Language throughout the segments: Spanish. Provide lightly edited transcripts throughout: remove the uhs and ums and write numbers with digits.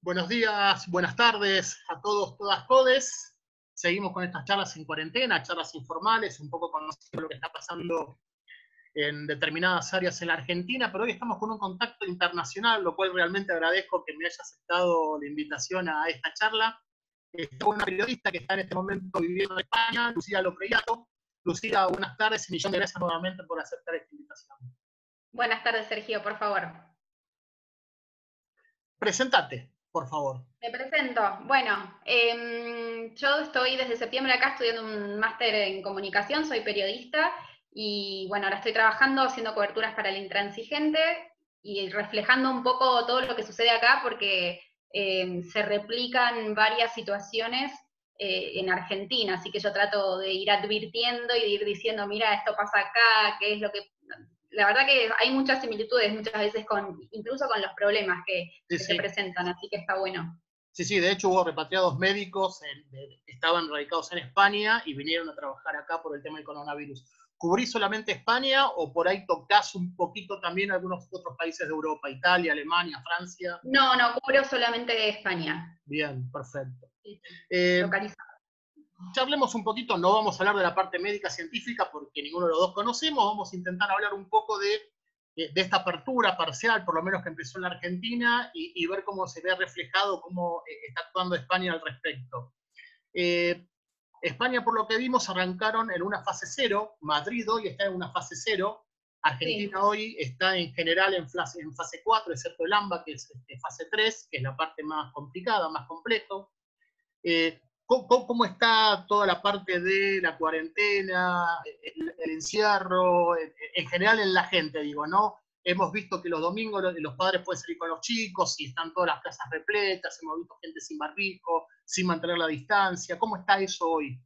Buenos días, buenas tardes a todos, todas, todes. Seguimos con estas charlas en cuarentena, charlas informales, un poco conociendo lo que está pasando en determinadas áreas en la Argentina, pero hoy estamos con un contacto internacional, lo cual realmente agradezco que me haya aceptado la invitación a esta charla. Está una periodista que está en este momento viviendo en España, Lucía Lopreyato. Lucía, buenas tardes y millón de gracias nuevamente por aceptar esta invitación. Buenas tardes, Sergio, por favor. Preséntate, por favor. Me presento. Bueno, yo estoy desde septiembre acá estudiando un máster en comunicación, soy periodista y bueno, ahora estoy trabajando haciendo coberturas para el intransigente y reflejando un poco todo lo que sucede acá porque se replican varias situaciones en Argentina, así que yo trato de ir advirtiendo y de ir diciendo, mira, esto pasa acá, qué es lo que... La verdad que hay muchas similitudes muchas veces incluso con los problemas que se presentan, así que está bueno. Sí, sí, de hecho hubo repatriados médicos que estaban radicados en España y vinieron a trabajar acá por el tema del coronavirus. ¿Cubrís solamente España o por ahí tocás un poquito también algunos otros países de Europa, Italia, Alemania, Francia? No, cubro solamente España. Bien, perfecto. Sí, Eh, localizado. ya hablemos un poquito, no vamos a hablar de la parte médica científica porque ninguno de los dos conocemos, vamos a intentar hablar un poco de esta apertura parcial, por lo menos que empezó en la Argentina, y ver cómo se ve reflejado, cómo está actuando España al respecto. España, por lo que vimos, arrancaron en una fase 0, Madrid hoy está en una fase 0, Argentina sí. Hoy está en general en fase 4, excepto el AMBA, que es fase 3, que es la parte más complicada, más complejo. ¿Cómo está toda la parte de la cuarentena, el encierro, en general en la gente, digo, ¿no? Hemos visto que los domingos los padres pueden salir con los chicos y están todas las plazas repletas, hemos visto gente sin barbijo, sin mantener la distancia. ¿Cómo está eso hoy?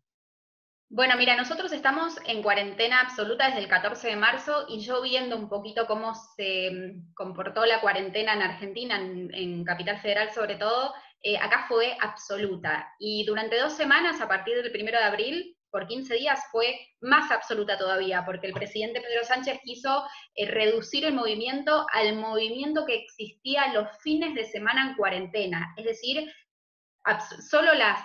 Bueno, mira, nosotros estamos en cuarentena absoluta desde el 14 de marzo y yo viendo un poquito cómo se comportó la cuarentena en Argentina, en Capital Federal sobre todo, acá fue absoluta. Y durante 2 semanas, a partir del 1 de abril, por 15 días, fue más absoluta todavía, porque el presidente Pedro Sánchez quiso reducir el movimiento al movimiento que existía los fines de semana en cuarentena. Es decir, solo las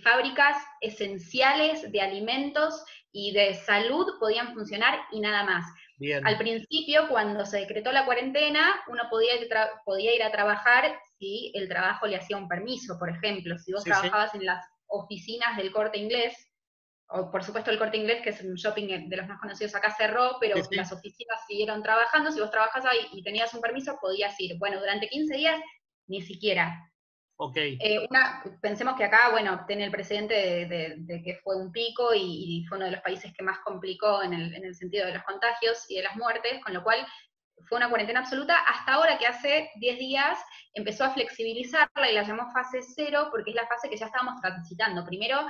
fábricas esenciales de alimentos y de salud podían funcionar y nada más. Bien. Al principio, cuando se decretó la cuarentena, uno podía ir a trabajar si el trabajo le hacía un permiso, por ejemplo. Si vos trabajabas en las oficinas del Corte Inglés, o por supuesto el Corte Inglés, que es un shopping de los más conocidos acá, cerró, pero las oficinas siguieron trabajando. Si vos trabajás ahí y tenías un permiso, podías ir. Bueno, durante 15 días, ni siquiera. Okay. Pensemos que acá, bueno, tiene el precedente de que fue un pico y fue uno de los países que más complicó en el sentido de los contagios y de las muertes, con lo cual fue una cuarentena absoluta, hasta ahora que hace 10 días empezó a flexibilizarla y la llamó fase 0, porque es la fase que ya estábamos transitando. Primero,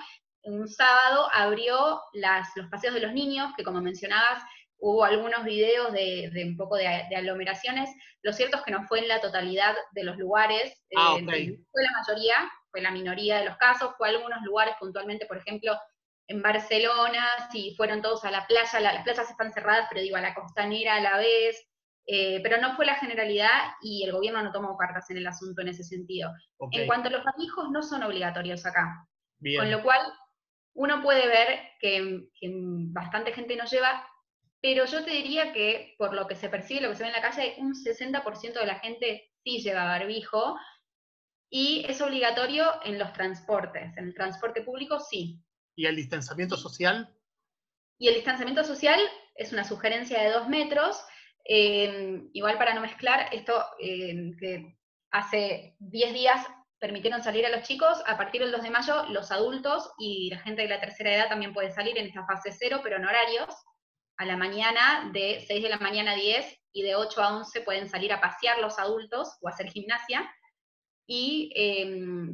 un sábado abrió los paseos de los niños, que como mencionabas, hubo algunos videos de un poco de aglomeraciones. Lo cierto es que no fue en la totalidad de los lugares, fue la mayoría, fue la minoría de los casos, fue algunos lugares puntualmente, por ejemplo, en Barcelona, si fueron todos a la playa, las playas están cerradas, pero digo, a la costanera a la vez, pero no fue la generalidad y el gobierno no tomó cartas en el asunto en ese sentido. En cuanto a los barbijos, no son obligatorios acá. Bien. Con lo cual, uno puede ver que bastante gente no lleva, pero yo te diría que por lo que se percibe, lo que se ve en la calle, un 60% de la gente sí lleva barbijo, y es obligatorio en los transportes. En el transporte público sí. ¿Y el distanciamiento social? Y el distanciamiento social es una sugerencia de 2 metros. Igual para no mezclar, esto que hace 10 días permitieron salir a los chicos, a partir del 2 de mayo los adultos y la gente de la tercera edad también puede salir en esta fase 0, pero en horarios. A la mañana, de 6 de la mañana a 10, y de 8 a 11 pueden salir a pasear los adultos o a hacer gimnasia. Y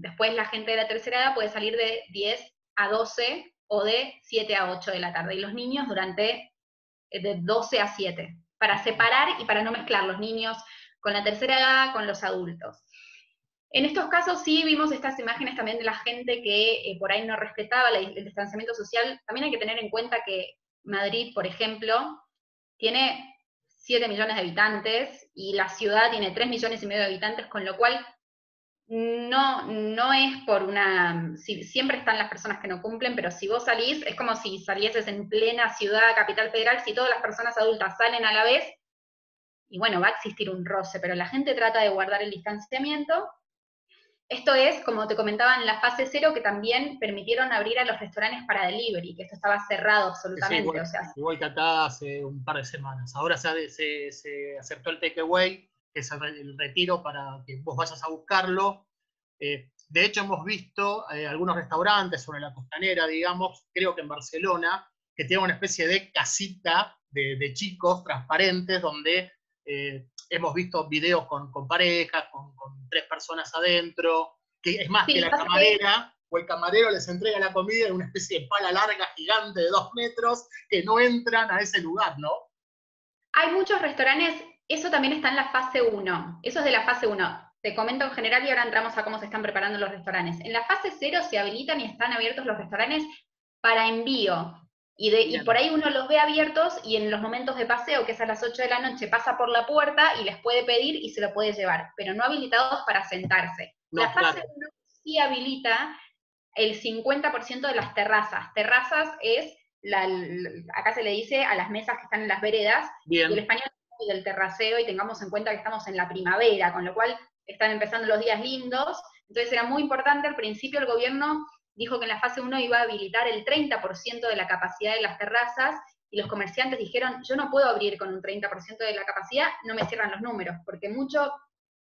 después la gente de la tercera edad puede salir de 10 a 12 o de 7 a 8 de la tarde. Y los niños durante de 12 a 7, para separar y para no mezclar los niños con la tercera edad con los adultos. En estos casos sí vimos estas imágenes también de la gente que por ahí no respetaba el distanciamiento social. También hay que tener en cuenta que Madrid, por ejemplo, tiene 7 millones de habitantes y la ciudad tiene 3 millones y medio de habitantes, con lo cual no es por una, siempre están las personas que no cumplen, pero si vos salís, es como si salieses en plena ciudad, capital federal, si todas las personas adultas salen a la vez, y bueno, va a existir un roce, pero la gente trata de guardar el distanciamiento. Esto es, como te comentaba, en la fase cero, que también permitieron abrir a los restaurantes para delivery, que esto estaba cerrado Sí, absolutamente, igual, o sea, igual que acá hace un par de semanas. Ahora se aceptó el takeaway, que es el retiro para que vos vayas a buscarlo. De hecho, hemos visto algunos restaurantes sobre la costanera, digamos, creo que en Barcelona, que tienen una especie de casita de chicos transparentes, donde hemos visto videos con parejas, con 3 personas adentro, que es más que sí, la pasa que camarera o el camarero les entrega la comida en una especie de pala larga gigante de 2 metros que no entran a ese lugar, ¿no? hay muchos restaurantes, eso también está en la fase uno, eso es de la fase uno. Te comento en general y ahora entramos a cómo se están preparando los restaurantes. En la fase cero se habilitan y están abiertos los restaurantes para envío. Y por Bien. ahí uno los ve abiertos y en los momentos de paseo, que es a las 8 de la noche, pasa por la puerta y les puede pedir y se lo puede llevar, pero no habilitados para sentarse. La No, fase claro. uno sí habilita el 50% de las terrazas. Terrazas es, acá se le dice a las mesas que están en las veredas, y el Bien. español es muy del terraceo, y tengamos en cuenta que estamos en la primavera, con lo cual están empezando los días lindos. Entonces era muy importante, al principio el gobierno dijo que en la fase uno iba a habilitar el 30% de la capacidad de las terrazas, y los comerciantes dijeron, yo no puedo abrir con un 30% de la capacidad, no me cierran los números, porque mucho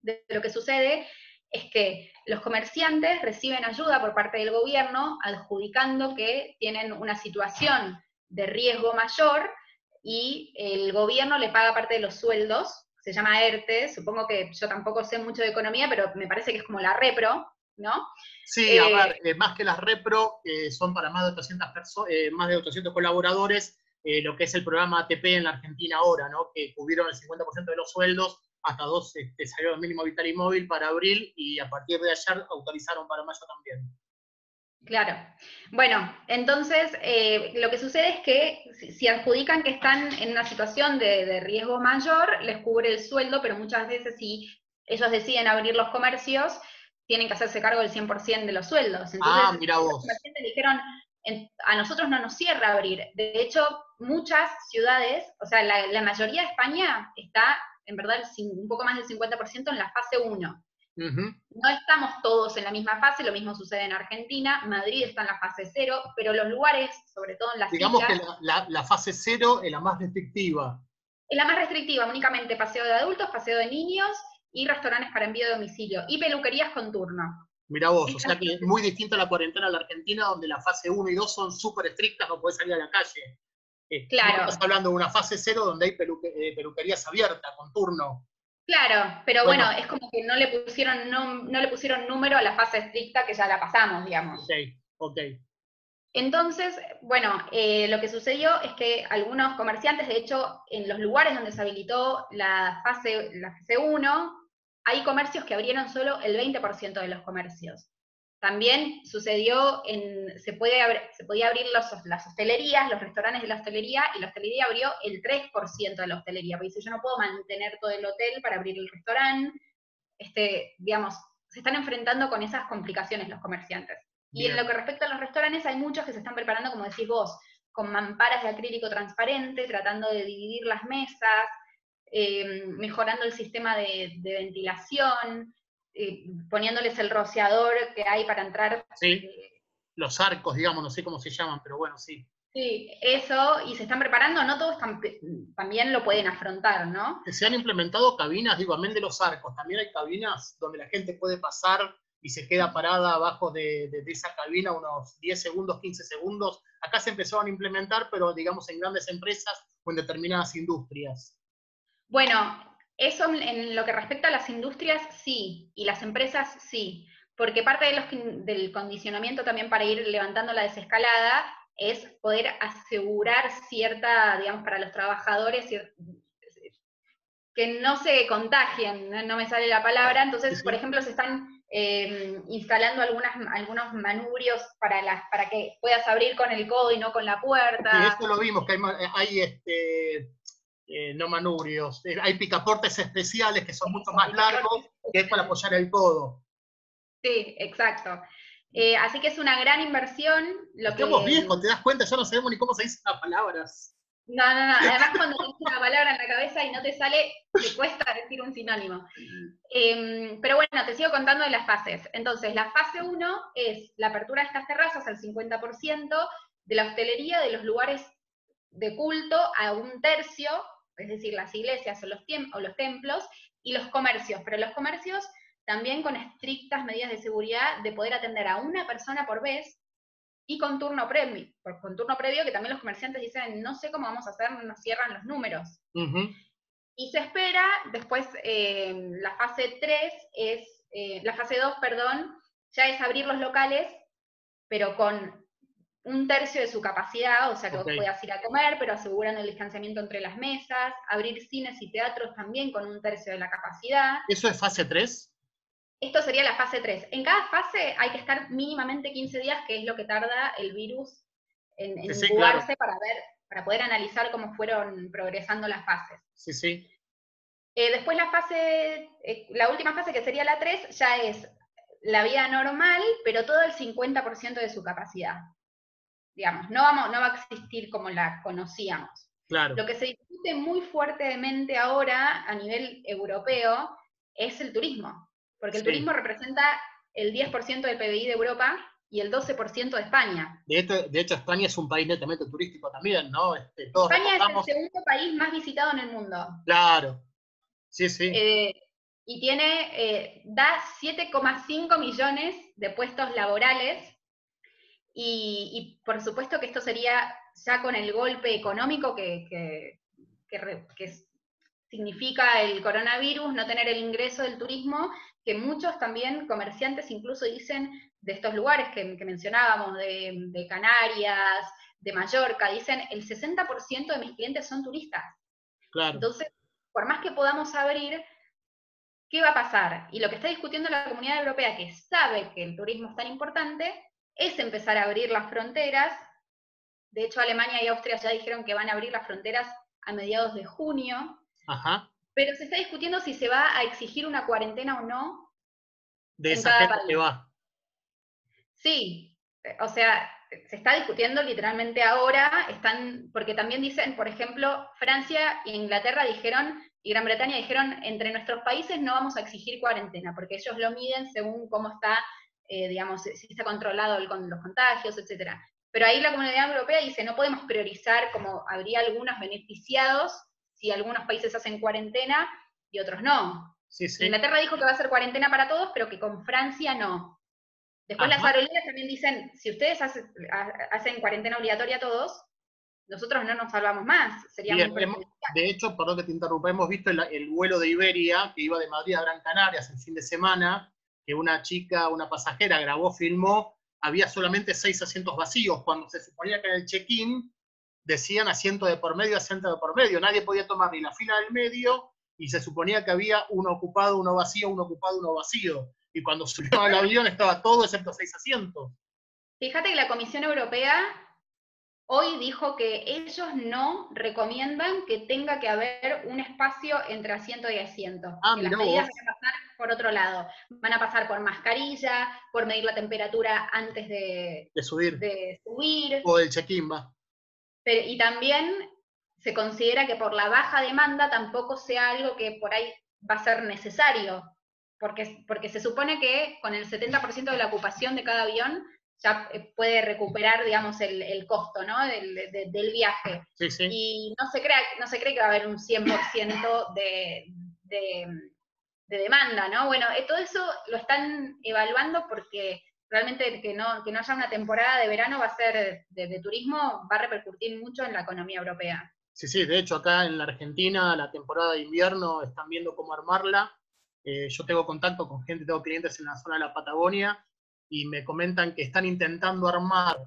de lo que sucede es que los comerciantes reciben ayuda por parte del gobierno adjudicando que tienen una situación de riesgo mayor y el gobierno le paga parte de los sueldos, se llama ERTE, supongo que yo tampoco sé mucho de economía, pero me parece que es como la repro, ¿no? Sí, a Eh, ver, más que las repro, son para más de 800 colaboradores, lo que es el programa ATP en la Argentina ahora, ¿no? Que cubrieron el 50% de los sueldos, hasta dos salieron mínimo vital y móvil para abril, y a partir de ayer autorizaron para mayo también. Claro. Bueno, entonces lo que sucede es que si adjudican que están en una situación de riesgo mayor, les cubre el sueldo, pero muchas veces si ellos deciden abrir los comercios, tienen que hacerse cargo del 100% de los sueldos. Entonces, Ah, mira los vos. comerciantes dijeron, a nosotros no nos cierra abrir. De hecho, muchas ciudades, o sea, la mayoría de España está, en verdad, un poco más del 50% en la fase uno. Ujú. No estamos todos en la misma fase, lo mismo sucede en Argentina, Madrid está en la fase cero, pero los lugares, sobre todo en las Digamos que islas, la fase cero es la más restrictiva. es la más restrictiva, únicamente paseo de adultos, paseo de niños y restaurantes para envío de domicilio y peluquerías con turno. Mira vos, o Estas sea que es muy distinta a la cuarentena de la Argentina, donde la fase uno y 2 son súper estrictas, no podés salir a la calle. Vos estás claro, hablando de una fase cero donde hay peluquerías abiertas, con turno. claro, pero bueno, Bueno, es como que no le pusieron número a la fase estricta que ya la pasamos, ok, digamos. ok. Entonces, bueno, lo que sucedió es que algunos comerciantes, de hecho, en los lugares donde se habilitó la fase uno, hay comercios que abrieron solo el 20% de los comercios. También sucedió, se podía abrir las hostelerías, los restaurantes de la hostelería, y la hostelería abrió el 3% de la hostelería, porque dice, yo no puedo mantener todo el hotel para abrir el restaurante, digamos, se están enfrentando con esas complicaciones los comerciantes. Y en lo Bien. que respecta a los restaurantes, hay muchos que se están preparando, como decís vos, con mamparas de acrílico transparente, tratando de dividir las mesas, mejorando el sistema de ventilación, poniéndoles el rociador que hay para entrar. Sí, eh, los arcos, digamos, no sé cómo se llaman, pero bueno, sí. sí, eso, y se están preparando, no todos también lo pueden afrontar, ¿no? Se han implementado cabinas, digo, amén de los arcos, también hay cabinas donde la gente puede pasar y se queda parada abajo de esa cabina unos 10 segundos, 15 segundos. Acá se empezaron a implementar, pero digamos en grandes empresas o en determinadas industrias. Bueno, eso en lo que respecta a las industrias, sí, y las empresas, sí, porque parte del condicionamiento también para ir levantando la desescalada es poder asegurar cierta, digamos, para los trabajadores, que no se contagien, no me sale la palabra, Sí, entonces, por sí. ejemplo, se están instalando algunos manubrios para que puedas abrir con el codo y no con la Sí, puerta. eso lo vimos, que hay no manubrios, hay picaportes especiales que son mucho Eso, más largos, que es para apoyar el codo. Sí, exacto. Así que es una gran inversión. Estamos viejos, te das cuenta, ya no sabemos ni cómo se dicen las palabras. No. Además, cuando tienes una palabra en la cabeza y no te sale, te cuesta decir un sinónimo. Pero bueno, te sigo contando de las fases. Entonces, la fase 1 es la apertura de estas terrazas al 50%, de la hostelería, de los lugares de culto a un tercio, es decir, las iglesias o los templos, y los comercios. Pero los comercios también con estrictas medidas de seguridad de poder atender a una persona por vez, y con turno previo, que también los comerciantes dicen, no sé cómo vamos a hacer, no nos cierran los números. Y se espera, después la fase 3 es, la fase 2, perdón, ya es abrir los locales, pero con un tercio de su capacidad, o sea que vos puedas ir a comer, pero aseguran el distanciamiento entre las mesas, abrir cines y teatros también con un tercio de la capacidad. ¿Eso es fase 3? Esto sería la fase 3. En cada fase hay que estar mínimamente 15 días, que es lo que tarda el virus en incubarse, claro, para poder analizar cómo fueron progresando las fases. Sí. Después la última fase, que sería la 3, ya es la vida normal, pero todo el 50% de su capacidad. Digamos, no va a existir como la conocíamos. Claro. Lo que se discute muy fuertemente ahora a nivel europeo es el turismo. Porque el turismo representa el 10% del PBI de Europa y el 12% de España. De hecho, España es un país netamente turístico también, ¿no? España es el segundo país más visitado en el mundo. Claro, sí. Y da 7,5 millones de puestos laborales, y por supuesto que esto sería ya con el golpe económico que significa el coronavirus, no tener el ingreso del turismo, que muchos también comerciantes incluso dicen de estos lugares que mencionábamos, de Canarias, de Mallorca, dicen el 60% de mis clientes son turistas. Claro. Entonces, por más que podamos abrir, ¿qué va a pasar? Y lo que está discutiendo la Comunidad Europea, que sabe que el turismo es tan importante, es empezar a abrir las fronteras. De hecho, Alemania y Austria ya dijeron que van a abrir las fronteras a mediados de junio. Ajá. Pero se está discutiendo si se va a exigir una cuarentena o no de esa gente que va. Sí, o sea, se está discutiendo literalmente ahora, porque también dicen, por ejemplo, Francia e Inglaterra dijeron, y Gran Bretaña dijeron, entre nuestros países no vamos a exigir cuarentena, porque ellos lo miden según cómo está, digamos, si está controlado los contagios, etc. Pero ahí la Comunidad Europea dice, no podemos priorizar, como habría algunos beneficiados si algunos países hacen cuarentena y otros no. Sí. Inglaterra dijo que va a hacer cuarentena para todos, pero que con Francia no. Después las aerolíneas también dicen, si ustedes hacen cuarentena obligatoria a todos, nosotros no nos salvamos más. Sería muy perjudicial. De hecho, perdón que te interrumpa, hemos visto el vuelo de Iberia, que iba de Madrid a Gran Canarias el fin de semana, que una chica, una pasajera, grabó, filmó, había solamente 6 asientos vacíos, cuando se suponía que en el check-in decían asiento de por medio, nadie podía tomar ni la fila del medio, y se suponía que había uno ocupado, uno vacío, uno ocupado, uno vacío. Y cuando subió al avión estaba todo excepto 6 asientos. Fíjate que la Comisión Europea hoy dijo que ellos no recomiendan que tenga que haber un espacio entre asiento y asiento. Que las medidas van a pasar por otro lado. Van a pasar por mascarilla, por medir la temperatura antes de subir. O del check-in, va. Y también se considera que por la baja demanda tampoco sea algo que por ahí va a ser necesario, porque se supone que con el 70% de la ocupación de cada avión ya puede recuperar, digamos, el costo, ¿no? del viaje. Sí. Y no se cree que va a haber un 100% de demanda, ¿no? Bueno, todo eso lo están evaluando porque realmente que no haya una temporada de verano va a ser de turismo, va a repercutir mucho en la economía europea. Sí, de hecho acá en la Argentina la temporada de invierno están viendo cómo armarla. Yo tengo contacto con gente, tengo clientes en la zona de la Patagonia y me comentan que están intentando armar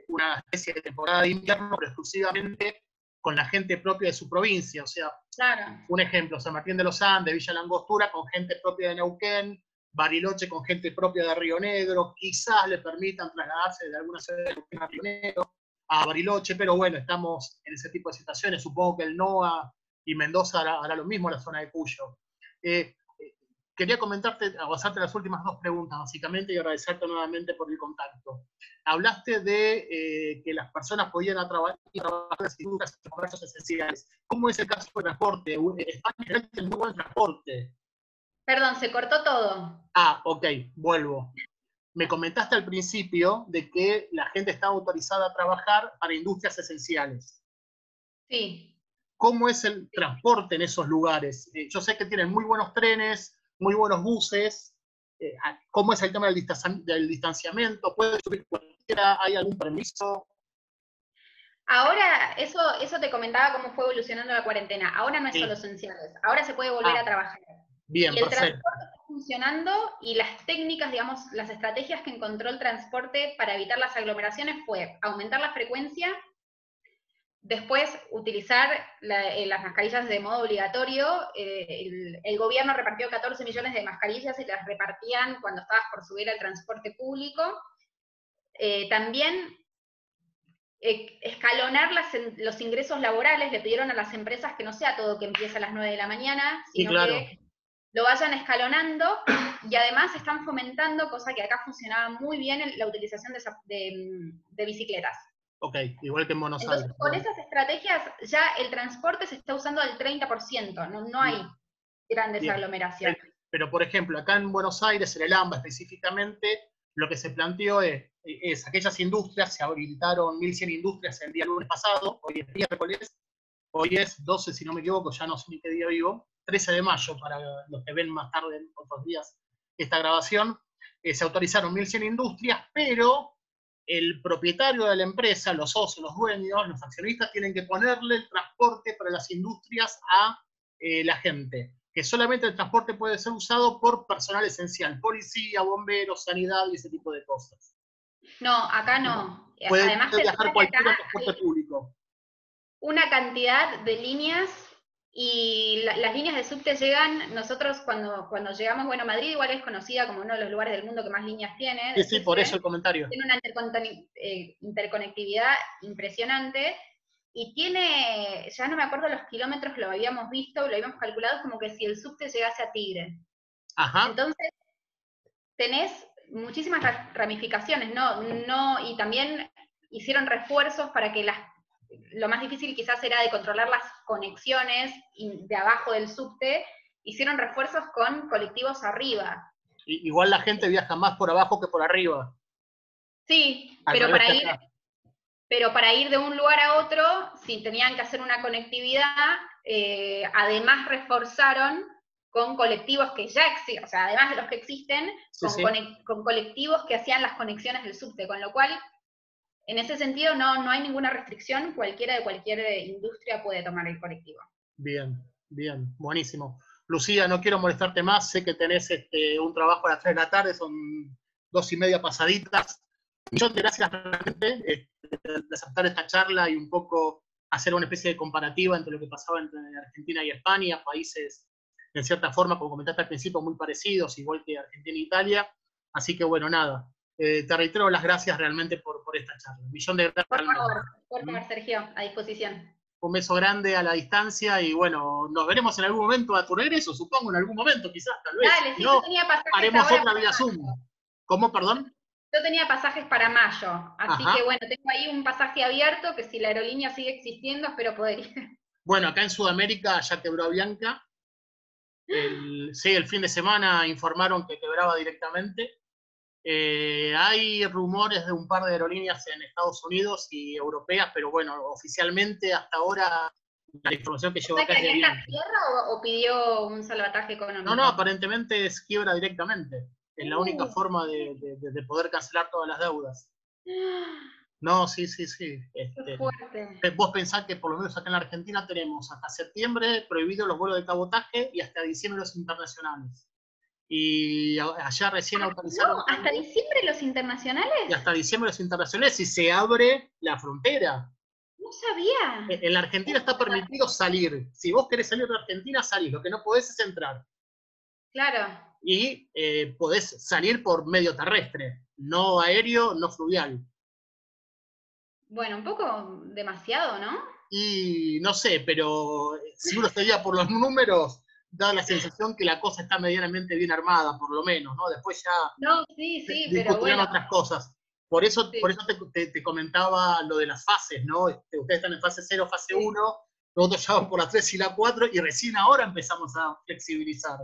una especie de temporada de invierno, pero exclusivamente con la gente propia de su provincia. O sea, claro. Un ejemplo, San Martín de los Andes, Villa Langostura, con gente propia de Neuquén, Bariloche con gente propia de Río Negro, quizás le permitan trasladarse de alguna ciudad de Neuquén a Río Negro, a Bariloche, pero bueno, estamos en ese tipo de situaciones. Supongo que el NOA y Mendoza hará lo mismo en la zona de Cuyo. quería comentarte, o hacerte las últimas dos preguntas, básicamente, y agradecerte nuevamente por el contacto. Hablaste de que las personas podían trabajar en las industrias y comercios esenciales. ¿Cómo es el caso del transporte? España tiene muy buen transporte. Perdón, se cortó todo. Ah, ok, vuelvo. Me comentaste al principio de que la gente estaba autorizada a trabajar para industrias esenciales. Sí. ¿Cómo es el transporte en esos lugares? Yo sé que tienen muy buenos trenes, muy buenos buses. ¿Cómo es el tema del distanciamiento? ¿Puede subir cualquiera? ¿Hay algún permiso? Ahora, eso te comentaba cómo fue evolucionando la cuarentena. Ahora no es solo Sí. esenciales, ahora se puede volver a Ah, trabajar. bien, Y el perfecto. transporte está funcionando y las técnicas, digamos, las estrategias que encontró el transporte para evitar las aglomeraciones fue aumentar la frecuencia, después utilizar las mascarillas de modo obligatorio. El gobierno repartió 14 millones de mascarillas y las repartían cuando estabas por subir al transporte público. También escalonar los ingresos laborales, le pidieron a las empresas que no sea todo que empiece a las 9 de la mañana, Sí, sino claro. que lo vayan escalonando, y además están fomentando, cosa que acá funcionaba muy bien, la utilización de bicicletas. Ok, igual que en Buenos Entonces, Aires. con Bueno, esas estrategias ya el transporte se está usando al 30%, no hay bien, grandes bien. aglomeraciones. Pero, por ejemplo, acá en Buenos Aires, en el AMBA específicamente, lo que se planteó es aquellas industrias, se habilitaron 1.100 industrias el día lunes pasado, hoy es miércoles, hoy es 12, si no me equivoco, ya no sé ni qué día vivo, 13 de mayo, para los que ven más tarde en otros días esta grabación. Se autorizaron 1.100 industrias, pero el propietario de la empresa, los socios, los dueños, los accionistas, tienen que ponerle el transporte para las industrias a la gente, que solamente el transporte puede ser usado por personal esencial, policía, bomberos, sanidad y ese tipo de cosas. No, acá no. Además Puede viajar pensá que acá cualquiera en transporte hay público. una cantidad de líneas, y las líneas de subte llegan, nosotros cuando llegamos, bueno, Madrid igual es conocida como uno de los lugares del mundo que más líneas tiene Sí, de sí, por eso subte, el comentario. tiene una interconectividad impresionante, y tiene, ya no me acuerdo los kilómetros, lo habíamos visto, lo habíamos calculado, como que si el subte llegase a Tigre. Ajá. Entonces, tenés muchísimas ramificaciones, y también hicieron refuerzos para que lo más difícil quizás era de controlar las conexiones de abajo del subte, hicieron refuerzos con colectivos arriba. Igual la gente viaja más por abajo que por arriba. Sí, Al pero revés que acá. para ir de un lugar a otro, si tenían que hacer una conectividad, además reforzaron con colectivos que ya existen, o sea, además de los que existen, Sí, con, sí. con colectivos que hacían las conexiones del subte, con lo cual, en ese sentido, no hay ninguna restricción, cualquiera de cualquier industria puede tomar el colectivo. Bien, bien, buenísimo. Lucía, no quiero molestarte más, sé que tenés un trabajo a las 3 de la tarde, son 2:30 pasaditas. Muchas gracias realmente de aceptar esta charla y un poco hacer una especie de comparativa entre lo que pasaba entre Argentina y España, países en cierta forma, como comentaste al principio, muy parecidos, igual que Argentina e Italia. Así que bueno, nada, te reitero las gracias realmente por esta charla. Un millón de gracias realmente. Por favor, Sergio, a disposición. Un beso grande a la distancia y bueno, nos veremos en algún momento a tu regreso, supongo, en algún momento, quizás, tal vez. Dale, Si sí, yo no, tenía pasajes haremos ahora otra para vía Zoom. mayo. ¿Cómo, perdón? Yo tenía pasajes para mayo, así que Ajá. bueno, tengo ahí un pasaje abierto que si la aerolínea sigue existiendo, espero poder ir. Bueno, acá en Sudamérica ya quebró Avianca. Sí, el fin de semana informaron que quebraba directamente. Hay rumores de un par de aerolíneas en Estados Unidos y europeas, pero bueno, oficialmente hasta ahora la información que O llevo sea, acá que es de acá en la Avianca. tierra o pidió un salvataje No, no, económico. aparentemente es quiebra directamente. Es la única forma de poder cancelar todas las deudas. No, sí, sí, sí. Qué fuerte. Vos pensás que por lo menos acá en la Argentina tenemos hasta septiembre prohibidos los vuelos de cabotaje y hasta diciembre los internacionales. Y allá recién No, autorizaron hasta también, diciembre los internacionales. y hasta diciembre los internacionales, si se abre la frontera. No sabía. En la Argentina está permitido salir. Si vos querés salir de Argentina, salís. Lo que no podés es entrar. Claro. Y podés salir por medio terrestre, no aéreo, no fluvial. Bueno, un poco demasiado, ¿no? Y no sé, pero si uno se guía por los números, da la sensación que la cosa está medianamente bien armada, por lo menos, ¿no? Después ya No, sí, sí, pero discutirán bueno, otras cosas. Por eso, sí, te comentaba lo de las fases, ¿no? Ustedes están en fase 0, fase sí. 1, nosotros ya vamos por la 3 y la 4, y recién ahora empezamos a flexibilizar.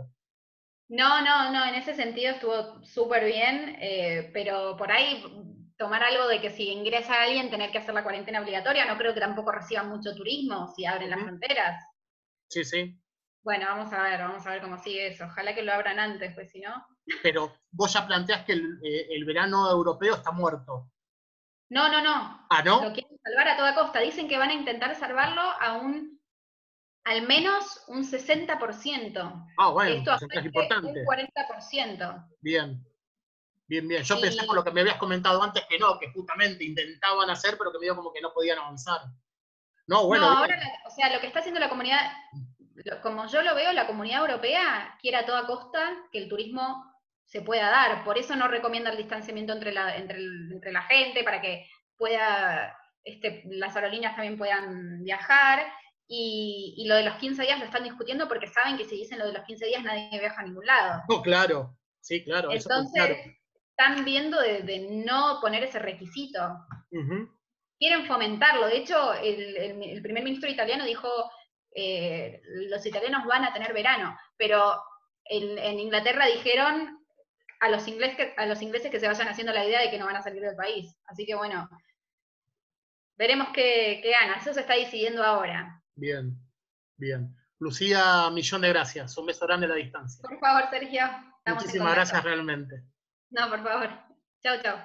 No, no, no, en ese sentido estuvo súper bien, pero por ahí tomar algo de que si ingresa alguien tener que hacer la cuarentena obligatoria, no creo que tampoco reciban mucho turismo si abren las Ujú. fronteras. Sí, sí. Bueno, vamos a ver cómo sigue eso. Ojalá que lo abran antes, pues si no. Pero vos ya planteás que el verano europeo está muerto. No, no, no. Ah, Lo ¿no? quieren salvar a toda costa. Dicen que van a intentar salvarlo a al menos un 60%, Ah, que bueno, un esto porcentaje afecte un importante. 40%. Bien, bien, bien. Yo pensé por Y lo que me habías comentado antes que no, que justamente intentaban hacer, pero que medio como que no podían avanzar. No, no, bueno, ahora, bien. o sea, lo que está haciendo la comunidad, como yo lo veo, la comunidad europea quiere a toda costa que el turismo se pueda dar. Por eso no recomienda el distanciamiento entre la gente, para que pueda, las aerolíneas también puedan viajar. Y lo de los 15 días lo están discutiendo porque saben que si dicen lo de los 15 días nadie viaja a ningún lado. No, claro. Sí, claro, eso está Entonces, claro. están viendo de no poner ese requisito. Ujú. Quieren fomentarlo. De hecho, el primer ministro italiano dijo, los italianos van a tener verano, pero en Inglaterra dijeron a los ingleses que se vayan haciendo la idea de que no van a salir del país. Así que bueno, veremos qué gana. Eso se está decidiendo ahora. Bien, bien. Lucía, millón de gracias. Un beso grande a la distancia. Por favor, Sergio, estamos en Muchísimas contacto. gracias realmente. No, por favor. Chau, chau.